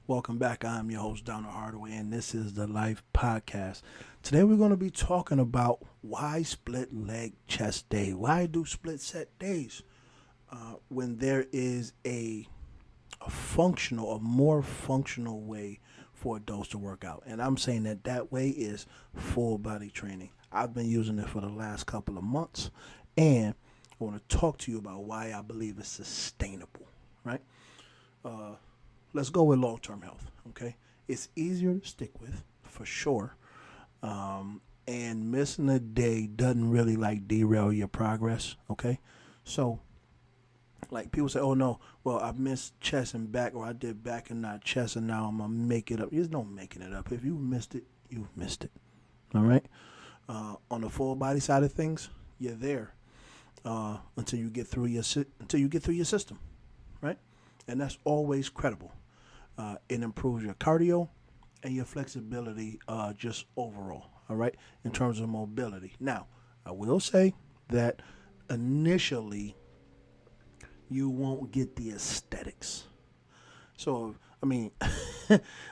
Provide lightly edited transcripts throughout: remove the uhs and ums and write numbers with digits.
Welcome back. I'm your host, Donald Hardaway, and this is the Life Podcast. Today, we're going to be talking about why split leg chest day. Why do split set days when there is a more functional way for adults to work out? And I'm saying that way is full body training. I've been using it for the last couple of months, and I want to talk to you about why I believe it's sustainable, right? Uh, let's go with long term health. Okay, it's easier to stick with for sure, and missing a day doesn't really like derail your progress. Okay, so like people say, oh no, well I missed chest and back, or I did back and not chest, and now I'm gonna make it up. There's no making it up. If you missed it, you missed it. All right. On the full body side of things, you're there until you get through your system, right? And that's always credible. It improves your cardio and your flexibility just overall, all right, in terms of mobility. Now, I will say that initially you won't get the aesthetics. So, I mean,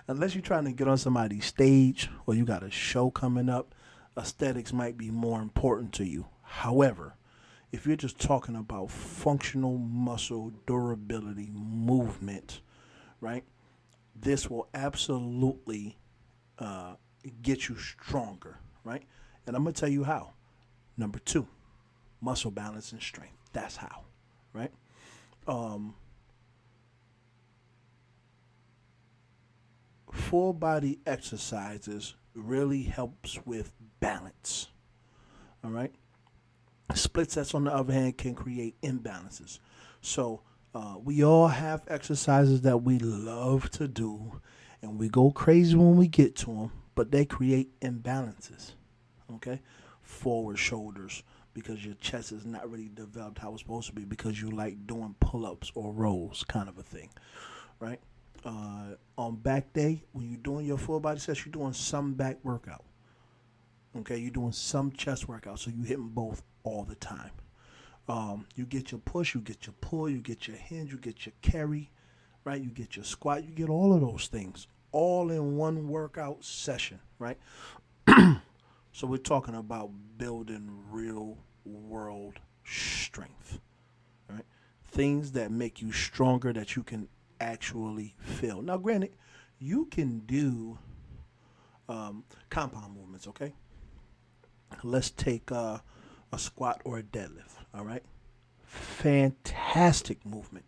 unless you're trying to get on somebody's stage or you got a show coming up, aesthetics might be more important to you. However, if you're just talking about functional muscle durability movement, right? This will absolutely uh, get you stronger, right? And I'm gonna tell you how. Number two, muscle balance and strength. That's how, right? Um, Full body exercises really helps with balance. All right. Split sets, on the other hand, can create imbalances. So we all have exercises that we love to do, and we go crazy when we get to them, but they create imbalances. Okay, forward shoulders because your chest is not really developed how it's supposed to be because you like doing pull-ups or rows, kind of a thing, right? On back day, when you're doing your full body sets, you're doing some back workout. Okay, you're doing some chest workout, so you hit them both all the time. You get your push, you get your pull, you get your hinge, you get your carry, right? You get your squat, you get all of those things all in one workout session, right? So we're talking about building real world strength, right? Things that make you stronger that you can actually feel. Now, granted, you can do compound movements, okay? Let's take a squat or a deadlift. All right, fantastic movement.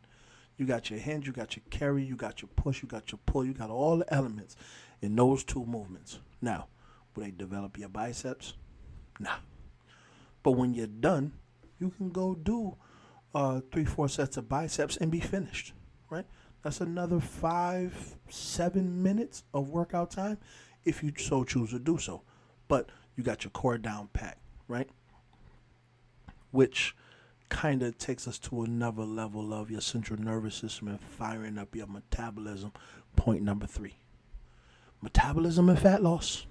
You got your hinge, you got your carry, you got your push, you got your pull, you got all the elements in those two movements. Now, will they develop your biceps? Nah. But when you're done, you can go do 3, 4 sets of biceps and be finished. Right? That's another 5, 7 minutes of workout time if you so choose to do so. But you got your core down pat, right? Which kind of takes us to another level of your central nervous system and firing up your metabolism. Point number 3, metabolism and fat loss.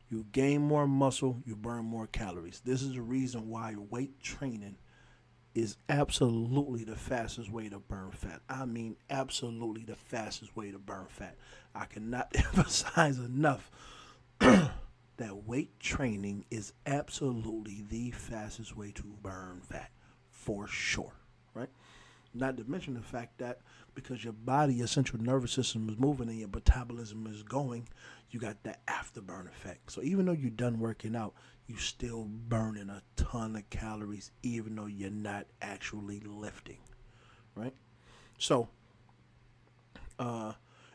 You gain more muscle, you burn more calories. This is the reason why weight training is absolutely the fastest way to burn fat. I mean, absolutely the fastest way to burn fat. I cannot emphasize enough that weight training is absolutely the fastest way to burn fat for sure, right? Not to mention the fact that because your body, your central nervous system is moving and your metabolism is going, you got that afterburn effect. So even though you're done working out, you still burning a ton of calories even though you're not actually lifting, right? So uh,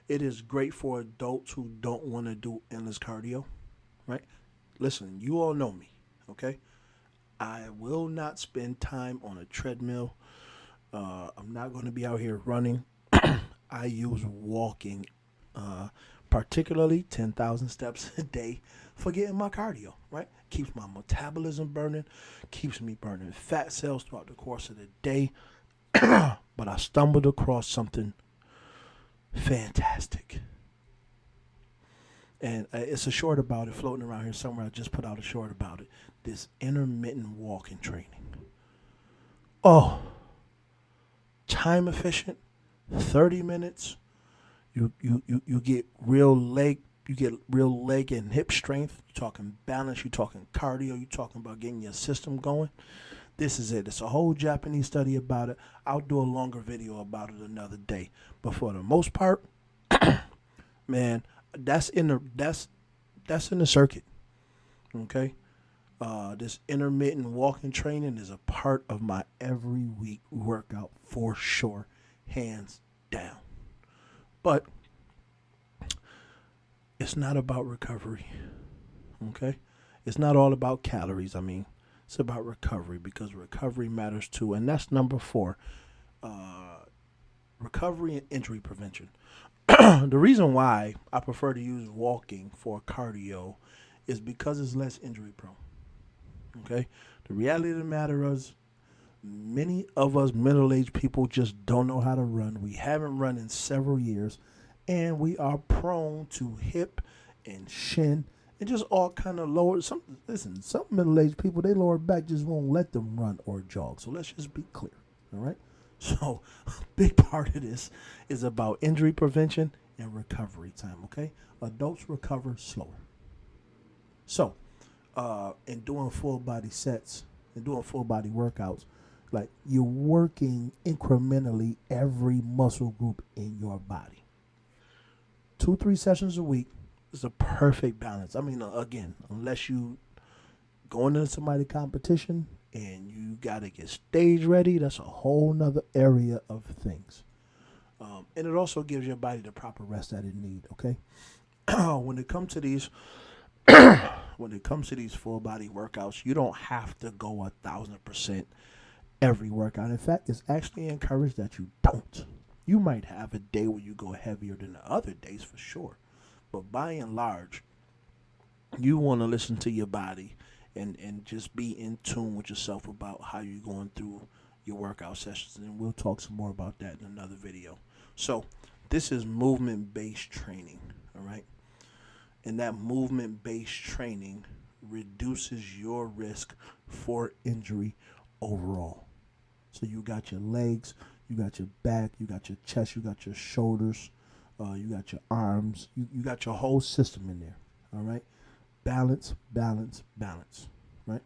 it is great for adults who don't want to do endless cardio, right? Listen, you all know me, okay? I will not spend time on a treadmill. I'm not going to be out here running. I use walking, uh, particularly 10,000 steps a day for getting my cardio, right? Keeps my metabolism burning, keeps me burning fat cells throughout the course of the day. But I stumbled across something fantastic. And it's a short about it floating around here somewhere. I just put out a short about it. This intermittent walking training. Oh, time efficient, 30 minutes, You get real leg. You get real leg and hip strength. You're talking balance. You're talking cardio. You're talking about getting your system going. This is it. It's a whole Japanese study about it. I'll do a longer video about it another day. But for the most part, man, that's in the circuit. Okay. This intermittent walking training is a part of my every week workout for sure, hands down. But it's not about recovery. Okay. It's not all about calories. I mean, it's about recovery because recovery matters too. And that's number 4, recovery and injury prevention. The reason why I prefer to use walking for cardio is because it's less injury prone. Okay? The reality of the matter is, many of us middle-aged people just don't know how to run. We haven't run in several years, and we are prone to hip and shin and just all kind of lower. Some middle-aged people, they lower back just won't let them run or jog. So let's just be clear, all right? So a big part of this is about injury prevention and recovery time, okay? Adults recover slower. So in doing full body sets and doing full body workouts, like you're working incrementally every muscle group in your body. 2-3 sessions a week is a perfect balance. I mean, again, unless you going into somebody's competition and you got to get stage ready, that's a whole nother area of things. And it also gives your body the proper rest that it needs. Okay, when it comes to these, full body workouts, you don't have to go 1,000% every workout. In fact, it's actually encouraged that you don't. You might have a day where you go heavier than the other days for sure, but by and large, you want to listen to your body and just be in tune with yourself about how you're going through your workout sessions. And we'll talk some more about that in another video. So this is movement-based training, all right? And that movement-based training reduces your risk for injury overall. So you got your legs, you got your back, you got your chest, you got your shoulders, you got your arms, you got your whole system in there, all right? Balance, balance, balance, right?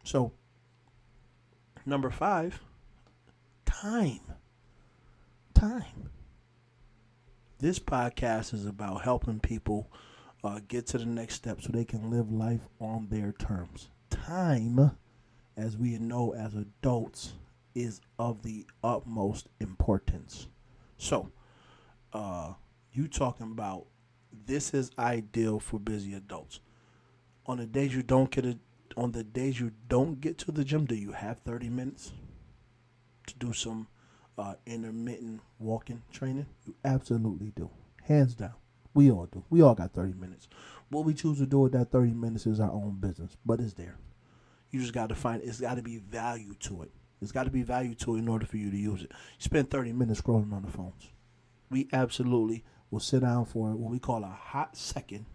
So, number 5, time. Time. This podcast is about helping people get to the next step so they can live life on their terms. Time, as we know as adults, is of the utmost importance. So, you talking about this is ideal for busy adults. On the days you don't get to the gym, do you have 30 minutes to do some intermittent walking training? You absolutely do. Hands down. We all do. We all got 30 minutes. What we choose to do with that 30 minutes is our own business, but it's there. You just got to find it's got to be value to it. It's got to be value to it in order for you to use it. You spend 30 minutes scrolling on the phones. We absolutely will sit down for what we call a hot second,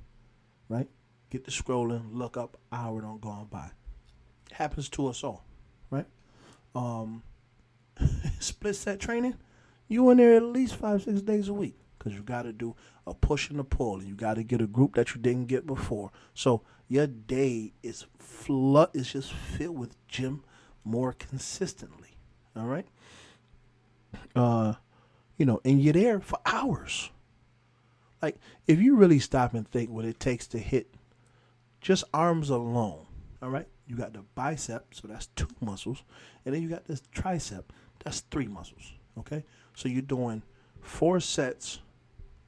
right? Get to scrolling, look up, hour don't go on by. It happens to us all, right? Split set training, you in there at least 5-6 days a week because you got to do a push and a pull, and you got to get a group that you didn't get before. So your day is just filled with gym more consistently. All right, and you're there for hours. Like if you really stop and think what it takes to hit just arms alone, all right? You got the bicep, so that's 2 muscles, and then you got this tricep, that's 3 muscles, okay? So you're doing 4 sets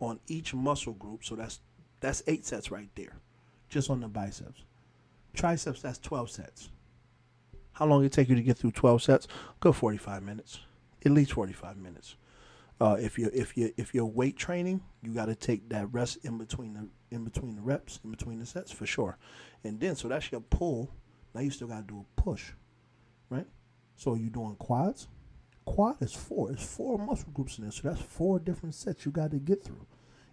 on each muscle group, so that's 8 sets right there, just on the biceps. Triceps, that's 12 sets. How long it take you to get through 12 sets? Good 45 minutes, at least 45 minutes. If you're weight training, you got to take that rest in between the reps, in between the sets for sure. And then so that's your pull. Now you still got to do a push, right? So you're doing quads. Quad is 4. It's 4 muscle groups in there. So that's 4 different sets you got to get through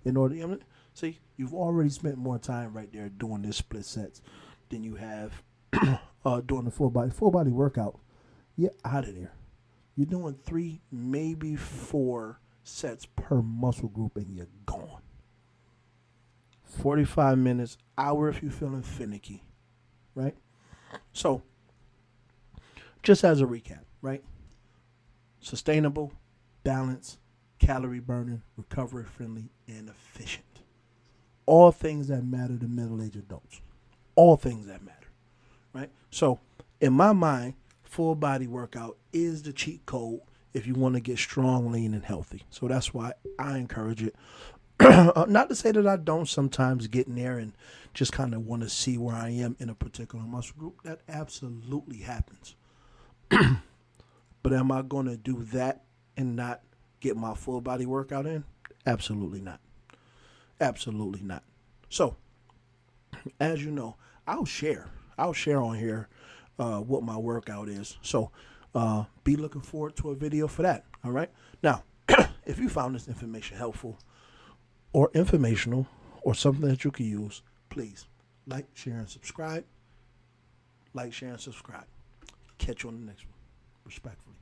in order. See, you've already spent more time right there doing this split sets than you have doing the full body workout. You're out of there. You're doing 3, maybe 4 sets per muscle group and you're gone. 45 minutes, hour if you're feeling finicky, right? So, just as a recap, right? Sustainable, balanced, calorie burning, recovery friendly, and efficient. All things that matter to middle-aged adults. All things that matter, right? So, in my mind, full body workout is the cheat code if you want to get strong, lean, and healthy. So that's why I encourage it. Not to say that I don't sometimes get in there and just kind of want to see where I am in a particular muscle group. That absolutely happens. But am I going to do that and not get my full body workout in? Absolutely not. Absolutely not. So, as you know, I'll share on here what my workout is. So, be looking forward to a video for that. All right. Now, if you found this information helpful or informational or something that you can use, please like, share, and subscribe. Like, share, and subscribe. Catch you on the next one. Respectfully.